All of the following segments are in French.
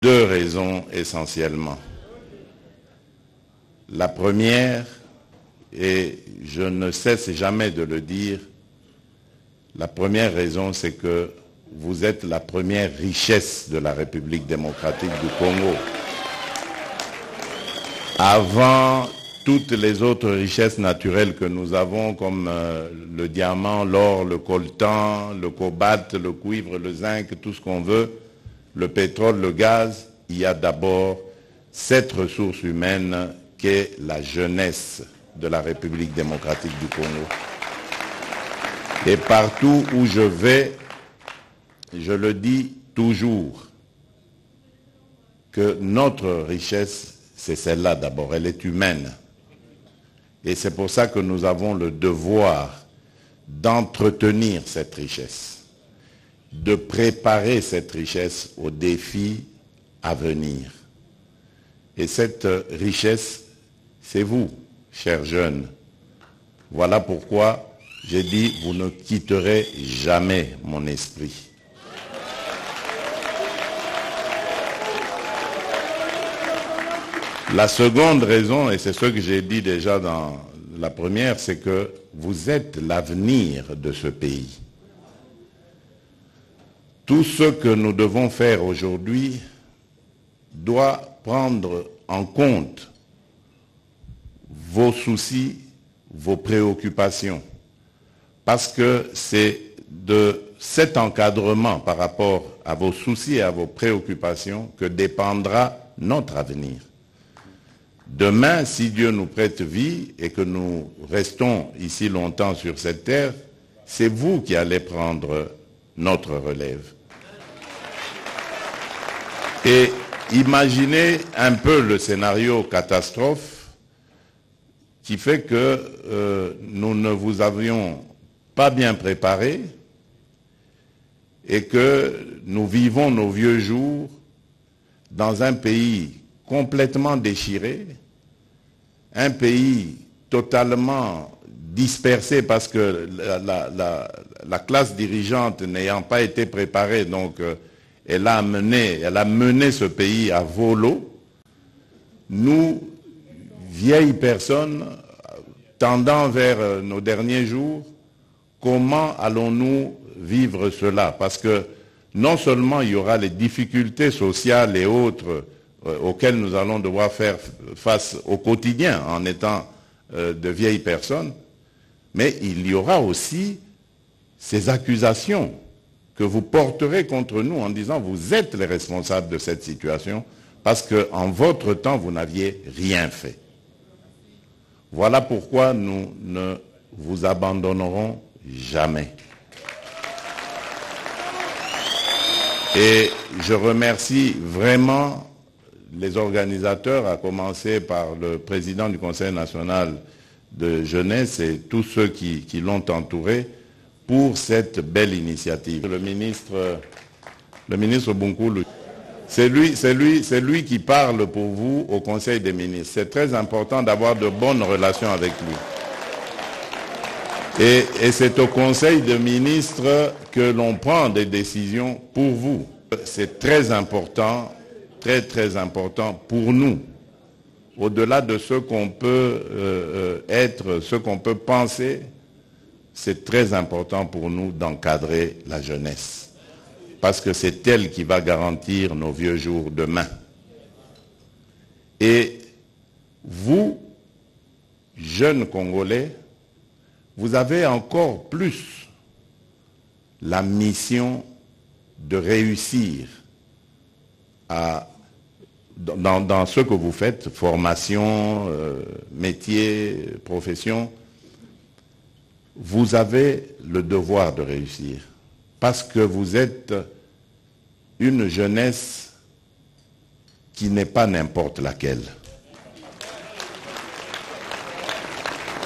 Deux raisons essentiellement. La première, et je ne cesse jamais de le dire, la première raison, c'est que vous êtes la première richesse de la République démocratique du Congo. Avant toutes les autres richesses naturelles que nous avons, comme le diamant, l'or, le coltan, le cobalt, le cuivre, le zinc, tout ce qu'on veut, le pétrole, le gaz, il y a d'abord cette ressource humaine qu'est la jeunesse de la République démocratique du Congo. Et partout où je vais, je le dis toujours, que notre richesse, c'est celle-là d'abord, elle est humaine. Et c'est pour ça que nous avons le devoir d'entretenir cette richesse, de préparer cette richesse aux défis à venir. Et cette richesse, c'est vous, chers jeunes. Voilà pourquoi j'ai dit, vous ne quitterez jamais mon esprit. La seconde raison, et c'est ce que j'ai dit déjà dans la première, c'est que vous êtes l'avenir de ce pays. Tout ce que nous devons faire aujourd'hui doit prendre en compte vos soucis, vos préoccupations. Parce que c'est de cet encadrement par rapport à vos soucis et à vos préoccupations que dépendra notre avenir. Demain, si Dieu nous prête vie et que nous restons ici longtemps sur cette terre, c'est vous qui allez prendre notre relève. Et imaginez un peu le scénario catastrophe qui fait que nous ne vous avions pas bien préparé et que nous vivons nos vieux jours dans un pays complètement déchiré, un pays totalement dispersé parce que la classe dirigeante n'ayant pas été préparée, donc elle a mené ce pays à volo. Nous, vieilles personnes, tendant vers nos derniers jours, comment allons-nous vivre cela? Parce que non seulement il y aura les difficultés sociales et autres auxquelles nous allons devoir faire face au quotidien en étant de vieilles personnes, mais il y aura aussi ces accusations que vous porterez contre nous en disant vous êtes les responsables de cette situation parce qu'en votre temps vous n'aviez rien fait. Voilà pourquoi nous ne vous abandonnerons jamais. Et je remercie vraiment les organisateurs, à commencer par le président du Conseil national de jeunesse et tous ceux qui l'ont entouré pour cette belle initiative. Le ministre Bunkulu, c'est lui qui parle pour vous au Conseil des ministres. C'est très important d'avoir de bonnes relations avec lui. Et c'est au Conseil des ministres que l'on prend des décisions pour vous. C'est très important, très très important pour nous, au-delà de ce qu'on peut être, ce qu'on peut penser, c'est très important pour nous d'encadrer la jeunesse. Parce que c'est elle qui va garantir nos vieux jours demain. Et vous, jeunes Congolais, vous avez encore plus la mission de réussir dans ce que vous faites, formation, métier, profession. Vous avez le devoir de réussir parce que vous êtes une jeunesse qui n'est pas n'importe laquelle.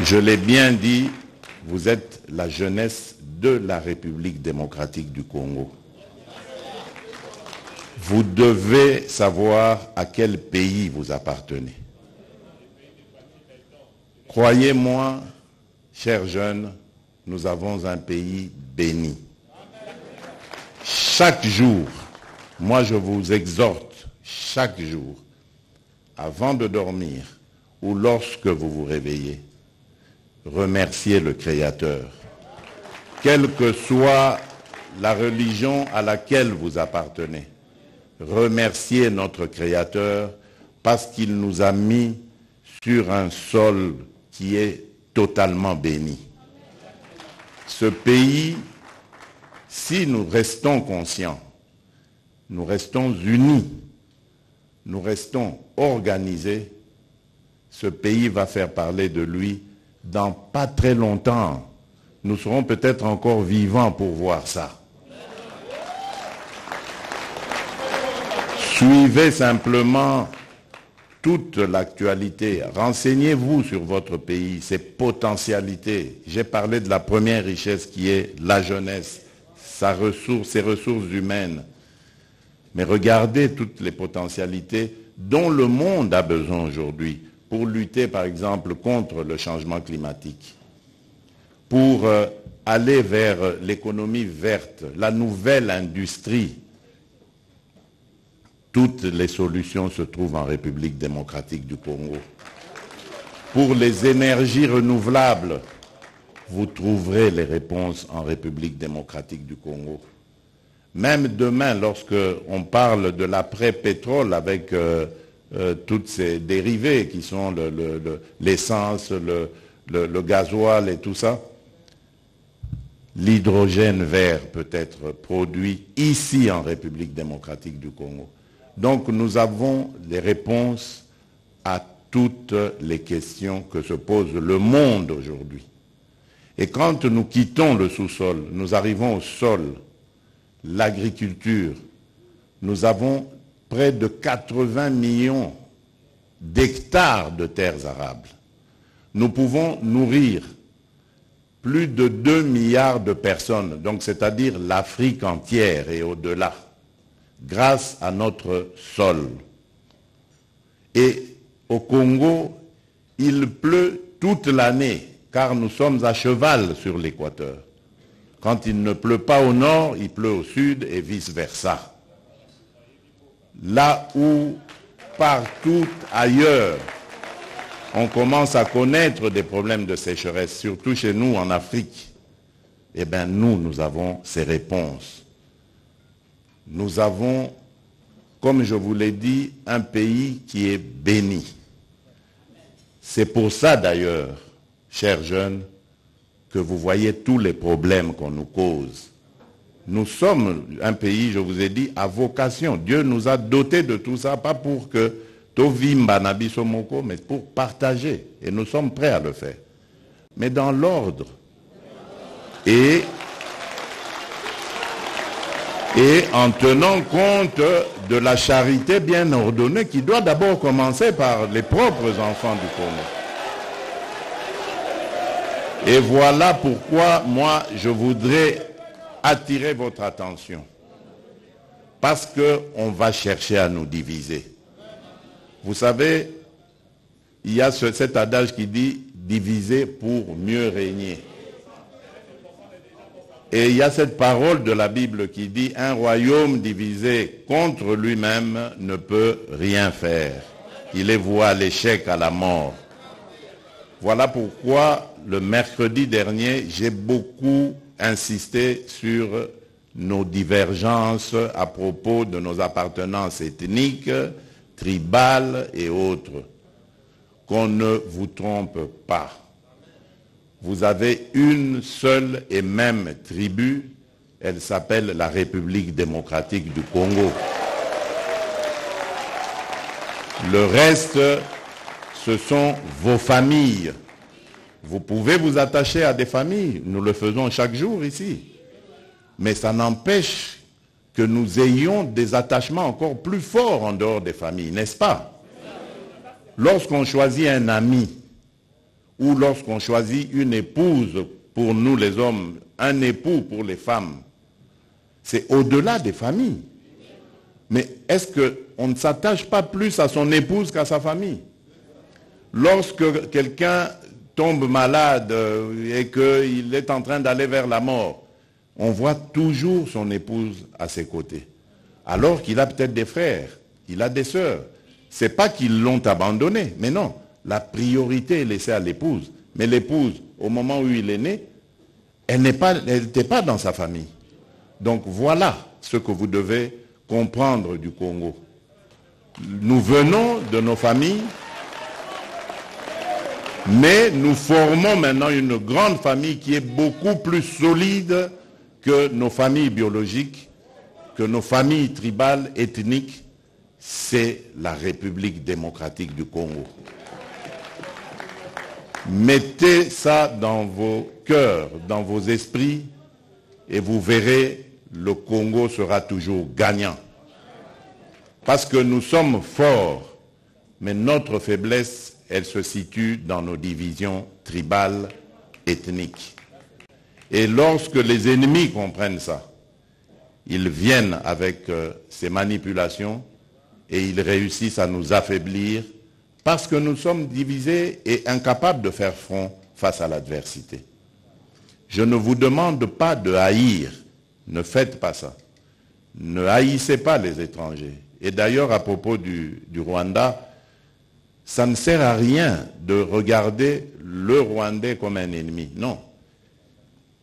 Je l'ai bien dit, vous êtes la jeunesse de la République démocratique du Congo. Vous devez savoir à quel pays vous appartenez. Croyez-moi, chers jeunes, nous avons un pays béni. Chaque jour, moi je vous exhorte chaque jour, avant de dormir ou lorsque vous vous réveillez, remerciez le Créateur. Quelle que soit la religion à laquelle vous appartenez, remerciez notre Créateur parce qu'il nous a mis sur un sol qui est totalement béni. Ce pays, si nous restons conscients, nous restons unis, nous restons organisés, ce pays va faire parler de lui dans pas très longtemps. Nous serons peut-être encore vivants pour voir ça. Suivez simplement toute l'actualité. Renseignez-vous sur votre pays, ses potentialités. J'ai parlé de la première richesse qui est la jeunesse, ses ressources humaines. Mais regardez toutes les potentialités dont le monde a besoin aujourd'hui pour lutter, par exemple, contre le changement climatique, pour aller vers l'économie verte, la nouvelle industrie. Toutes les solutions se trouvent en République démocratique du Congo. Pour les énergies renouvelables, vous trouverez les réponses en République démocratique du Congo. Même demain, lorsque on parle de l'après-pétrole avec toutes ces dérivés qui sont l'essence, le gasoil et tout ça, l'hydrogène vert peut être produit ici en République démocratique du Congo. Donc nous avons les réponses à toutes les questions que se pose le monde aujourd'hui. Et quand nous quittons le sous-sol, nous arrivons au sol, l'agriculture, nous avons près de 80 millions d'hectares de terres arables. Nous pouvons nourrir plus de 2 milliards de personnes, donc c'est-à-dire l'Afrique entière et au-delà, grâce à notre sol. Et au Congo, il pleut toute l'année, car nous sommes à cheval sur l'équateur. Quand il ne pleut pas au nord, il pleut au sud et vice-versa. Là où, partout ailleurs, on commence à connaître des problèmes de sécheresse, surtout chez nous en Afrique, eh bien nous avons ces réponses. Nous avons, comme je vous l'ai dit, un pays qui est béni. C'est pour ça d'ailleurs, chers jeunes, que vous voyez tous les problèmes qu'on nous cause. Nous sommes un pays, je vous ai dit, à vocation. Dieu nous a dotés de tout ça, pas pour que Tovimba Nabisomoko, mais pour partager. Et nous sommes prêts à le faire. Mais dans l'ordre. Et en tenant compte de la charité bien ordonnée qui doit d'abord commencer par les propres enfants du Congo. Et voilà pourquoi moi je voudrais attirer votre attention. Parce qu'on va chercher à nous diviser. Vous savez, il y a cet adage qui dit « diviser pour mieux régner ». Et il y a cette parole de la Bible qui dit « un royaume divisé contre lui-même ne peut rien faire. Il est voué à l'échec, à la mort ». Voilà pourquoi le mercredi dernier, j'ai beaucoup insisté sur nos divergences à propos de nos appartenances ethniques, tribales et autres. Qu'on ne vous trompe pas. Vous avez une seule et même tribu, elle s'appelle la République démocratique du Congo. Le reste, ce sont vos familles. Vous pouvez vous attacher à des familles, nous le faisons chaque jour ici. Mais ça n'empêche que nous ayons des attachements encore plus forts en dehors des familles, n'est-ce pas? Lorsqu'on choisit un ami, ou lorsqu'on choisit une épouse pour nous les hommes, un époux pour les femmes, c'est au-delà des familles. Mais est-ce qu'on ne s'attache pas plus à son épouse qu'à sa famille? Lorsque quelqu'un tombe malade et qu'il est en train d'aller vers la mort, on voit toujours son épouse à ses côtés. Alors qu'il a peut-être des frères, il a des sœurs. Ce n'est pas qu'ils l'ont abandonné, mais non. La priorité est laissée à l'épouse. Mais l'épouse, au moment où il est né, elle n'était pas dans sa famille. Donc voilà ce que vous devez comprendre du Congo. Nous venons de nos familles, mais nous formons maintenant une grande famille qui est beaucoup plus solide que nos familles biologiques, que nos familles tribales, ethniques. C'est la République démocratique du Congo. Mettez ça dans vos cœurs, dans vos esprits, et vous verrez, le Congo sera toujours gagnant. Parce que nous sommes forts, mais notre faiblesse, elle se situe dans nos divisions tribales, ethniques. Et lorsque les ennemis comprennent ça, ils viennent avec ces manipulations et ils réussissent à nous affaiblir parce que nous sommes divisés et incapables de faire front face à l'adversité. Je ne vous demande pas de haïr, ne faites pas ça. Ne haïssez pas les étrangers. Et d'ailleurs, à propos du Rwanda, ça ne sert à rien de regarder le Rwandais comme un ennemi. Non.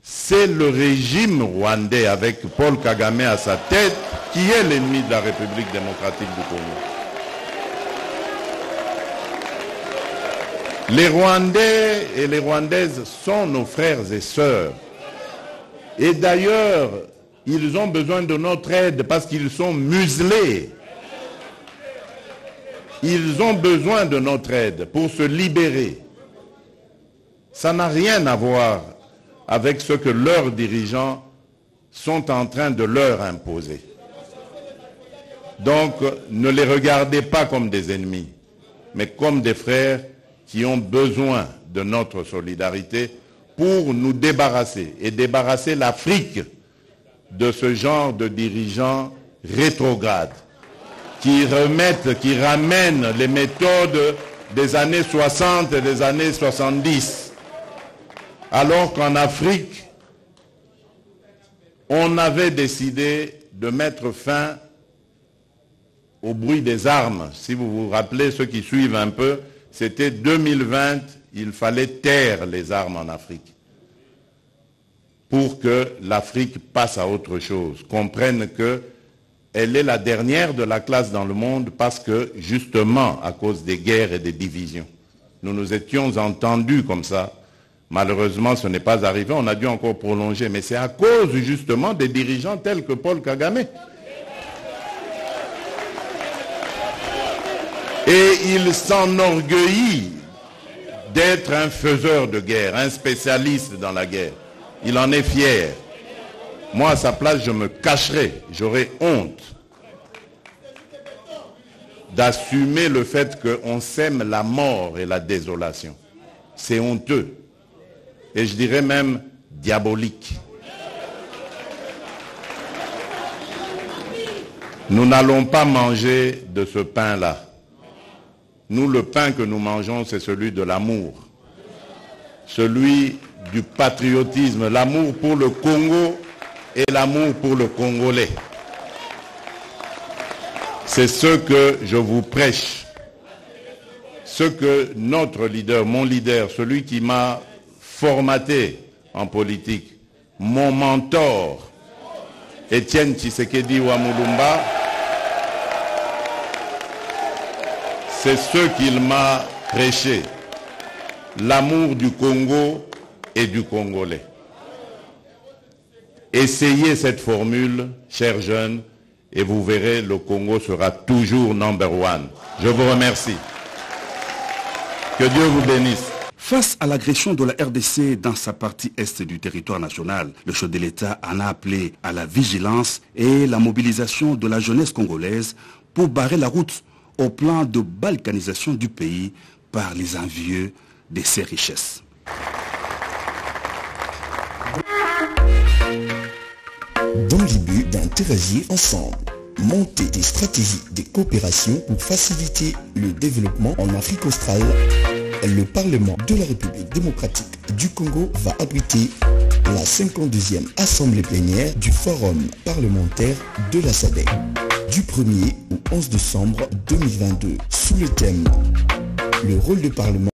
C'est le régime rwandais avec Paul Kagame à sa tête qui est l'ennemi de la République démocratique du Congo. Les Rwandais et les Rwandaises sont nos frères et sœurs. Et d'ailleurs, ils ont besoin de notre aide parce qu'ils sont muselés. Ils ont besoin de notre aide pour se libérer. Ça n'a rien à voir avec ce que leurs dirigeants sont en train de leur imposer. Donc, ne les regardez pas comme des ennemis, mais comme des frères qui ont besoin de notre solidarité pour nous débarrasser et débarrasser l'Afrique de ce genre de dirigeants rétrogrades qui ramènent les méthodes des années 60 et des années 70. Alors qu'en Afrique, on avait décidé de mettre fin au bruit des armes. Si vous vous rappelez, ceux qui suivent un peu, c'était 2020, il fallait taire les armes en Afrique pour que l'Afrique passe à autre chose, comprenne qu'elle est la dernière de la classe dans le monde parce que, justement, à cause des guerres et des divisions, nous nous étions entendus comme ça. Malheureusement, ce n'est pas arrivé, on a dû encore prolonger, mais c'est à cause, justement, des dirigeants tels que Paul Kagame. Et il s'enorgueillit d'être un faiseur de guerre, un spécialiste dans la guerre. Il en est fier. Moi, à sa place, je me cacherais, j'aurais honte d'assumer le fait qu'on sème la mort et la désolation. C'est honteux. Et je dirais même diabolique. Nous n'allons pas manger de ce pain-là. Nous, le pain que nous mangeons, c'est celui de l'amour. Celui du patriotisme, l'amour pour le Congo et l'amour pour le Congolais. C'est ce que je vous prêche. Ce que notre leader, mon leader, celui qui m'a formaté en politique, mon mentor, Étienne Tshisekedi Wamulumba, c'est ce qu'il m'a prêché, l'amour du Congo et du Congolais. Essayez cette formule, chers jeunes, et vous verrez, le Congo sera toujours number one. Je vous remercie. Que Dieu vous bénisse. Face à l'agression de la RDC dans sa partie est du territoire national, le chef de l'État en a appelé à la vigilance et la mobilisation de la jeunesse congolaise pour barrer la route au plan de balkanisation du pays par les envieux de ses richesses. Dans le but d'interagir ensemble, monter des stratégies de coopération pour faciliter le développement en Afrique australe, le Parlement de la République démocratique du Congo va abriter la 52e assemblée plénière du Forum parlementaire de la SADC. du 1er au 11 décembre 2022 sous le thème « Le rôle du Parlement